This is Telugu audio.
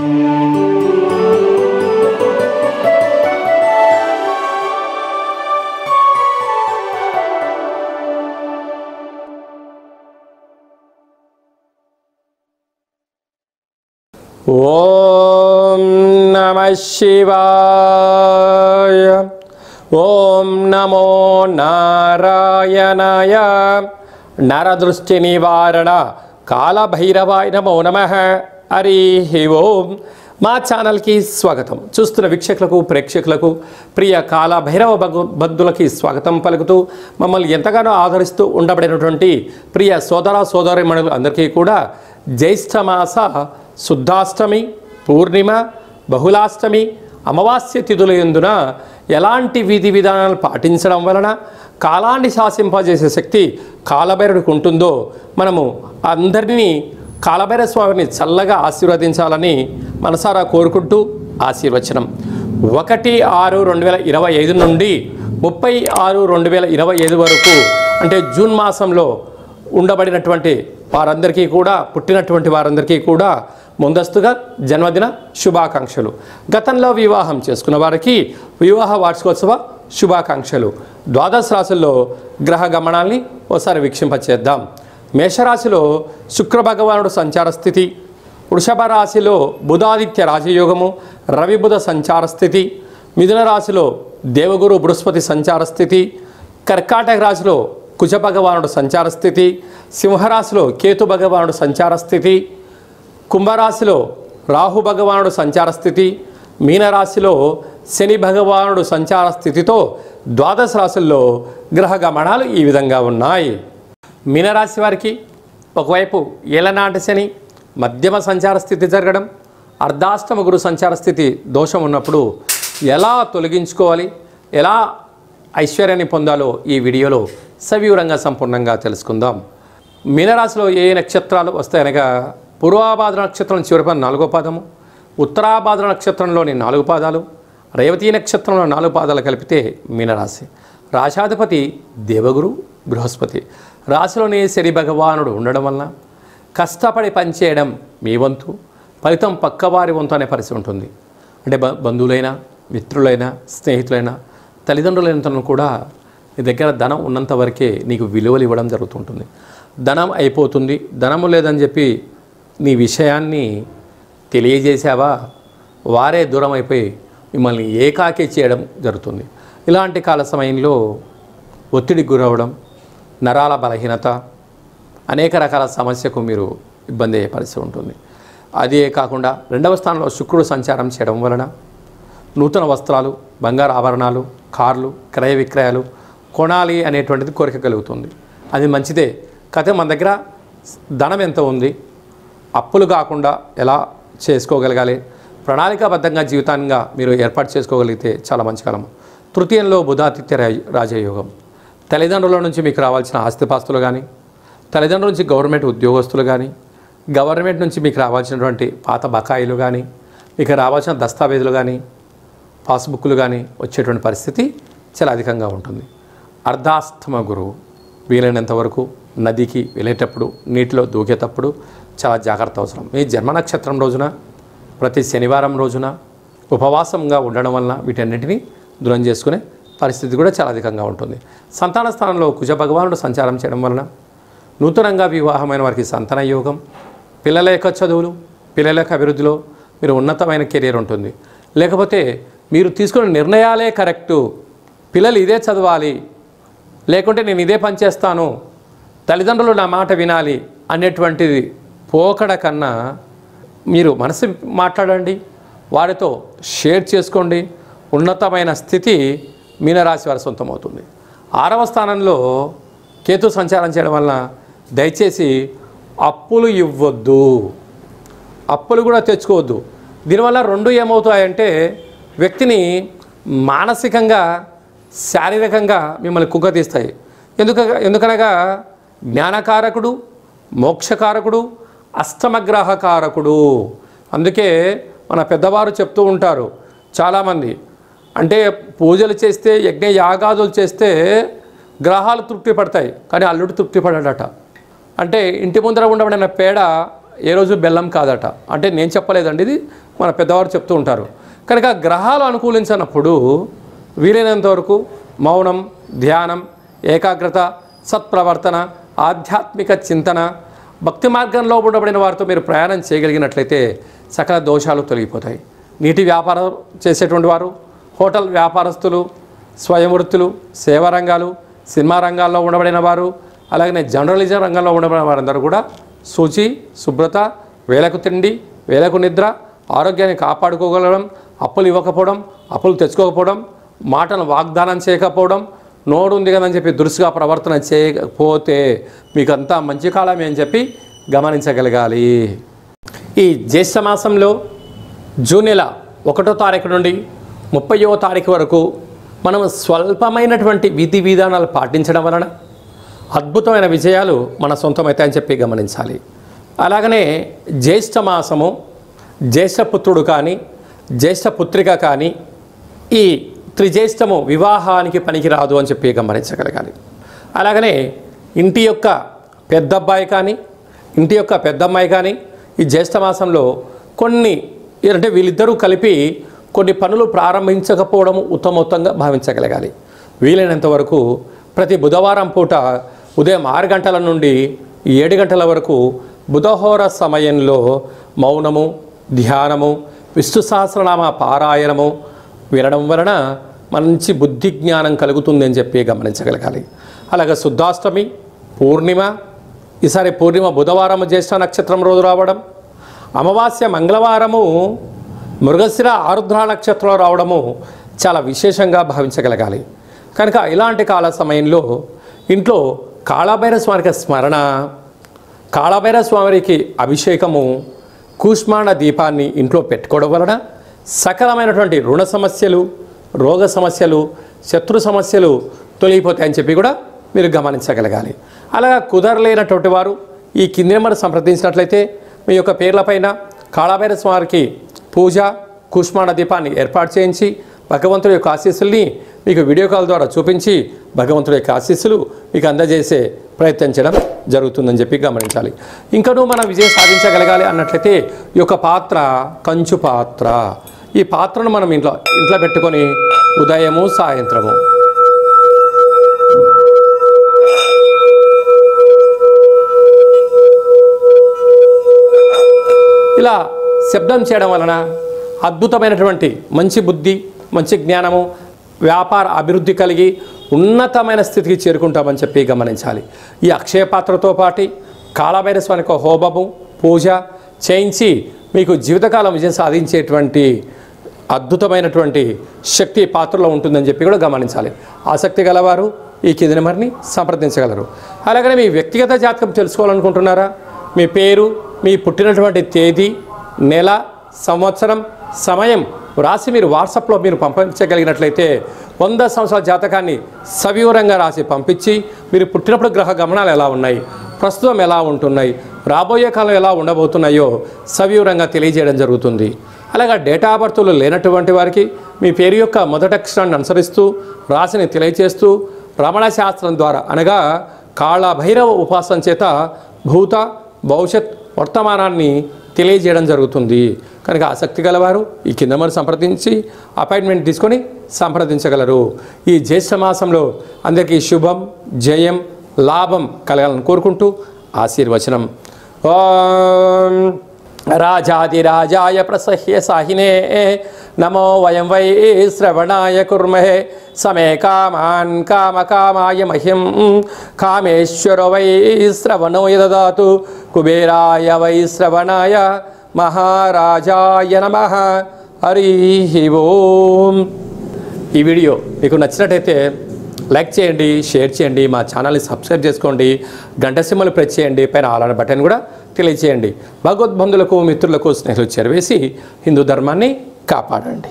ఓం నమః శివాయ. ఓం నమో నారాయణాయ. నరదృష్టి నివారణ కాళభైరవాయ నమో నమః. హరి ఓం. మా ఛానల్కి స్వాగతం. చూస్తున్న వీక్షకులకు ప్రేక్షకులకు ప్రియ కాళభైరవ భక్తులకి స్వాగతం పలుకుతూ మమ్మల్ని ఎంతగానో ఆదరిస్తూ ఉండబడినటువంటి ప్రియ సోదర సోదరీమణులు అందరికీ కూడా జ్యేష్ఠమాస శుద్ధాష్టమి, పూర్ణిమ, బహుళాష్టమి, అమావాస్య తిథుల యందున ఎలాంటి విధి విధానాలు పాటించడం వలన కాలాన్ని శాసింపజేసే శక్తి కాళభైరవుడికి ఉంటుందో మనము అందరినీ కాళభైరవ స్వామిని చల్లగా ఆశీర్వదించాలని మనసారా కోరుకుంటూ ఆశీర్వచనం. 1/6/2025 నుండి 30/6/2025 వరకు అంటే జూన్ మాసంలో ఉండబడినటువంటి వారందరికీ కూడా, పుట్టినటువంటి వారందరికీ కూడా ముందస్తుగా జన్మదిన శుభాకాంక్షలు. గతంలో వివాహం చేసుకున్న వారికి వివాహ వార్షికోత్సవ శుభాకాంక్షలు. ద్వాదశ రాశుల్లో గ్రహ గమనాల్ని ఒకసారి వీక్షింపచేద్దాం. మేషరాశిలో శుక్ర భగవానుడు సంచార స్థితి, వృషభ రాశిలో బుధాదిత్య రాజయోగము, రవి బుధ సంచార స్థితి, మిథున రాశిలో దేవగురు బృహస్పతి సంచార స్థితి, కర్కాటక రాశిలో కుజ భగవానుడు సంచార స్థితి, సింహరాశిలో కేతు భగవానుడు సంచార స్థితి, కుంభరాశిలో రాహు భగవానుడు సంచార స్థితి, మీనరాశిలో శని భగవానుడు సంచార స్థితితో ద్వాదశ రాశుల్లో గ్రహ గమనాలు ఈ విధంగా ఉన్నాయి. మీనరాశి వారికి ఒకవైపు ఏలనాటి శని మధ్యమ సంచార స్థితి జరగడం, అర్ధాష్టమ గురు సంచార స్థితి దోషం ఉన్నప్పుడు ఎలా తొలగించుకోవాలి, ఎలా ఐశ్వర్యాన్ని పొందాలో ఈ వీడియోలో సవివరంగా సంపూర్ణంగా తెలుసుకుందాం. మీనరాశిలో ఏ నక్షత్రాలు వస్తాయనగా పూర్వాభాద్ర నక్షత్రం చివరి 4వ పాదము, ఉత్తరాభాద్ర నక్షత్రంలోని 4 పాదాలు, రేవతి నక్షత్రంలో 4 పాదాలు కలిపితే మీనరాశి. రాశాధిపతి దేవగురు బృహస్పతి. రాశిలోని శని భగవానుడు ఉండడం వలన కష్టపడి పనిచేయడం మీ వంతు, ఫలితం పక్కవారి వంతు అనే పరిస్థితి ఉంటుంది. అంటే బంధువులైనా, మిత్రులైనా, స్నేహితులైనా, తల్లిదండ్రులైనంతను కూడా నీ దగ్గర ధనం ఉన్నంత వరకే నీకు విలువలు ఇవ్వడం జరుగుతుంటుంది. ధనం అయిపోతుంది, ధనము లేదని చెప్పి నీ విషయాన్ని తెలియజేసావా, వారే దూరం అయిపోయి మిమ్మల్ని ఏకాకి చేయడం జరుగుతుంది. ఇలాంటి కాల సమయంలో ఒత్తిడికి గురవడం, నరాల బలహీనత, అనేక రకాల సమస్యకు మీరు ఇబ్బంది అయ్యే పరిస్థితి ఉంటుంది. అదే కాకుండా 2వ స్థానంలో శుక్రుడు సంచారం చేయడం వలన నూతన వస్త్రాలు, బంగారు ఆభరణాలు, కార్లు, క్రయ విక్రయాలు కొనాలి అనేటువంటిది కోరిక కలుగుతుంది. అది మంచిదే. కాకపోతే మన దగ్గర ధనం ఎంత ఉంది, అప్పులు కాకుండా ఎలా చేసుకోగలగాలి, ప్రణాళికాబద్ధంగా జీవితాంగా మీరు ఏర్పాటు చేసుకోగలిగితే చాలా మంచి కాలం. తృతీయంలో బుధాదిత్య రాజయోగం. తల్లిదండ్రుల నుంచి మీకు రావాల్సిన ఆస్తిపాస్తులు కానీ, తల్లిదండ్రుల నుంచి గవర్నమెంట్ ఉద్యోగస్తులు కానీ, గవర్నమెంట్ నుంచి మీకు రావాల్సినటువంటి పాత బకాయిలు కానీ, మీకు రావాల్సిన దస్తావేజులు కానీ, పాస్బుక్లు కానీ వచ్చేటువంటి పరిస్థితి చాలా అధికంగా ఉంటుంది. అర్ధాష్టమ గురువు. వీలైనంత వరకు నదికి వెళ్ళేటప్పుడు, నీటిలో దూకేటప్పుడు చాలా జాగ్రత్త అవసరం. మీ జన్మ నక్షత్రం రోజున, ప్రతి శనివారం రోజున ఉపవాసంగా ఉండడం వలన వీటన్నింటినీ దూరం చేసుకునే పరిస్థితి కూడా చాలా అధికంగా ఉంటుంది. సంతాన స్థానంలో కుజ భగవానుడు సంచారం చేయడం వలన నూతనంగా వివాహమైన వారికి సంతాన యోగం, పిల్లల యొక్క చదువులు, పిల్లల యొక్క అభివృద్ధిలో మీరు ఉన్నతమైన కెరీర్ ఉంటుంది. లేకపోతే మీరు తీసుకున్న నిర్ణయాలే కరెక్టు, పిల్లలు ఇదే చదవాలి, లేకుంటే నేను ఇదే పని చేస్తాను, తల్లిదండ్రులు నా మాట వినాలి అనేటువంటిది పోకడ కన్నా మీరు మనసు మాట్లాడండి, వారితో షేర్ చేసుకోండి. ఉన్నతమైన స్థితి మీనరాశి వారి సొంతమవుతుంది. 6వ స్థానంలో కేతు సంచారం చేయడం వలన దయచేసి అప్పులు ఇవ్వద్దు, అప్పులు కూడా తెచ్చుకోవద్దు. దీనివల్ల 2 ఏమవుతాయంటే వ్యక్తిని మానసికంగా, శారీరకంగా మిమ్మల్ని కుగ్గతీస్తాయి. ఎందుకనగా జ్ఞానకారకుడు, మోక్షకారకుడు, అష్టమగ్రహకారకుడు. అందుకే మన పెద్దవారు చెప్తూ ఉంటారు చాలామంది, అంటే పూజలు చేస్తే, యజ్ఞ యాగాదులు చేస్తే గ్రహాలు తృప్తి పడతాయి, కానీ అల్లుడు తృప్తి పడడట. అంటే ఇంటి ముందర ఉండబడిన పేడ ఏ రోజు బెల్లం కాదట. అంటే నేను చెప్పలేదండి, ఇది మన పెద్దవారు చెప్తూ ఉంటారు. కనుక గ్రహాలు అనుకూలించినప్పుడు వీలైనంత వరకు మౌనం, ధ్యానం, ఏకాగ్రత, సత్ప్రవర్తన, ఆధ్యాత్మిక చింతన, భక్తి మార్గంలో ఉండబడిన వారితో మీరు ప్రయాణం చేయగలిగినట్లయితే సకల దోషాలు తొలగిపోతాయి. నీటి వ్యాపారం చేసేటువంటి వారు, హోటల్ వ్యాపారస్తులు, స్వయం వృత్తులు, సేవా రంగాలు, సినిమా రంగాల్లో ఉండబడిన వారు, అలాగనే జర్నలిజం రంగంలో ఉండబడిన వారందరూ కూడా శుచి, శుభ్రత, వేలకు తిండి, వేలకు నిద్ర, ఆరోగ్యాన్ని కాపాడుకోగలడం, అప్పులు ఇవ్వకపోవడం, అప్పులు తెచ్చుకోకపోవడం, మాటను వాగ్దానం చేయకపోవడం, నోడు ఉంది కదని చెప్పి దురుసుగా ప్రవర్తన చేయకపోతే మీకంతా మంచి కాలమే అని చెప్పి గమనించగలగాలి. ఈ జ్యేష్ఠ మాసంలో జూన్ నెల 1వ తారీఖు నుండి 30వ తారీఖు వరకు మనం స్వల్పమైనటువంటి విధి విధానాలు పాటించడం వలన అద్భుతమైన విజయాలు మన సొంతమవుతాయని చెప్పి గమనించాలి. అలాగనే జ్యేష్ఠ మాసము జ్యేష్ఠపుత్రుడు కానీ జ్యేష్ఠపుత్రిక కానీ ఈ త్రిజ్యేష్ఠము వివాహానికి పనికిరాదు అని చెప్పి గమనించగలగాలి. అలాగనే ఇంటి యొక్క పెద్దబ్బాయి కానీ ఇంటి యొక్క పెద్దమ్మాయి కానీ ఈ జ్యేష్ఠ మాసంలో కొన్ని అంటే వీళ్ళిద్దరూ కలిపి కొన్ని పనులు ప్రారంభించకపోవడం ఉత్తమోత్తంగా భావించగలగాలి. వీలైనంత వరకు ప్రతి బుధవారం పూట ఉదయం 6 గంటల నుండి 7 గంటల వరకు బుధహోర సమయంలో మౌనము, ధ్యానము, విష్ణు సహస్రనామ పారాయణము వినడం వలన మంచి బుద్ధి జ్ఞానం కలుగుతుంది అని చెప్పి గమనించగలగాలి. అలాగే శుద్ధాష్టమి, పూర్ణిమ, ఈసారి పూర్ణిమ బుధవారం జ్యేష్ఠ నక్షత్రం రోజు రావడం, అమావాస్య మంగళవారము మృగశిర ఆరుద్ర నక్షత్రంలో రావడము చాలా విశేషంగా భావించగలగాలి. కనుక ఇలాంటి కాల సమయంలో ఇంట్లో కాళభైరవ స్వామికి స్మరణ, కాళభైరవ స్వామికి అభిషేకము, కూష్మాండ దీపాన్ని ఇంట్లో పెట్టుకోవడం వలన సకలమైనటువంటి రుణ సమస్యలు, రోగ సమస్యలు, శత్రు సమస్యలు తొలగిపోతాయని చెప్పి కూడా మీరు గమనించగలగాలి. అలాగా కుదరలేనటువంటి వారు ఈ కింది నెంబర్ సంప్రదించినట్లయితే మీ యొక్క పేర్లపైన కాళభైరవ స్వామికి పూజ, కూష్మాండ దీపాన్ని ఏర్పాటు చేయించి భగవంతుడి యొక్క ఆశీస్సుల్ని మీకు వీడియో కాల్ ద్వారా చూపించి భగవంతుడి యొక్క ఆశీస్సులు మీకు అందజేసే ప్రయత్నం చేయడం జరుగుతుందని చెప్పి గమనించాలి. ఇంకనూ మనం విజయం సాధించగలగాలి అన్నట్లయితే ఈ యొక్క పాత్ర కంచు పాత్ర, ఈ పాత్రను మనం ఇంట్లో పెట్టుకొని ఉదయము సాయంత్రము ఇలా శబ్దం చేయడం వలన అద్భుతమైనటువంటి మంచి బుద్ధి, మంచి జ్ఞానము, వ్యాపార అభివృద్ధి కలిగి ఉన్నతమైన స్థితికి చేరుకుంటామని చెప్పి గమనించాలి. ఈ అక్షయ పాత్రతో పాటు కాళభైరవ స్వామికి హోమము, పూజ చేయించి మీకు జీవితకాలం విజయం సాధించేటువంటి అద్భుతమైనటువంటి శక్తి పాత్రలో ఉంటుందని చెప్పి కూడా గమనించాలి. ఆసక్తి గలవారు ఈ కింది నెంబర్ని సంప్రదించగలరు. అలాగనే మీ వ్యక్తిగత జాతకం తెలుసుకోవాలనుకుంటున్నారా? మీ పేరు, మీ పుట్టినటువంటి తేదీ, నెల, సంవత్సరం, సమయం రాసి మీరు వాట్సాప్లో మీరు పంపించగలిగినట్లయితే 100 సంవత్సరాల జాతకాన్ని సవివరంగా రాసి పంపించి మీరు పుట్టినప్పుడు గ్రహ గమనాలు ఎలా ఉన్నాయి, ప్రస్తుతం ఎలా ఉంటున్నాయి, రాబోయే కాలం ఎలా ఉండబోతున్నాయో సవివరంగా తెలియజేయడం జరుగుతుంది. అలాగే డేటా ఆఫ్ బర్త్లు లేనటువంటి వారికి మీ పేరు యొక్క మొదటి అక్షరాన్ని అనుసరిస్తూ రాశిని తెలియచేస్తూ రమణ శాస్త్రం ద్వారా అనగా కాళభైరవ ఉపాసన చేత భూత, భవిష్యత్, వర్తమానాన్ని తెలియజేయడం జరుగుతుంది. కనుక ఆసక్తి గలవారు ఈ కింద నెంబర్ సంప్రదించి అపాయింట్మెంట్ తీసుకొని సంప్రదించగలరు. ఈ జ్యేష్ఠ మాసంలో అందరికీ శుభం, జయం, లాభం కలగాలని కోరుకుంటూ ఆశీర్వచనం. ఓం రాజాదిరాజాయ ప్రసహ్య సాహినే నమో వయం వై శ్రవణాయ కుర్మహే సమే కామాన్ కామకామాయ మహ్యం కామేశ్వరో వై శ్రవణో యదదాతు కుబేరాయ వై శ్రవణాయ మహారాజాయ నమః. హరి ఓం. ఈ వీడియో మీకు నచ్చినట్టయితే లైక్ చేయండి, షేర్ చేయండి, మా ఛానల్ని సబ్స్క్రైబ్ చేసుకోండి, గంట సింబల్ ప్రెస్ చేయండి, పైన ఆల్ అనే బటన్ కూడా తెలియజేయండి. భగవద్బంధులకు, మిత్రులకు, స్నేహితులకు చేరవేసి హిందూ ధర్మాన్ని కాపాడండి.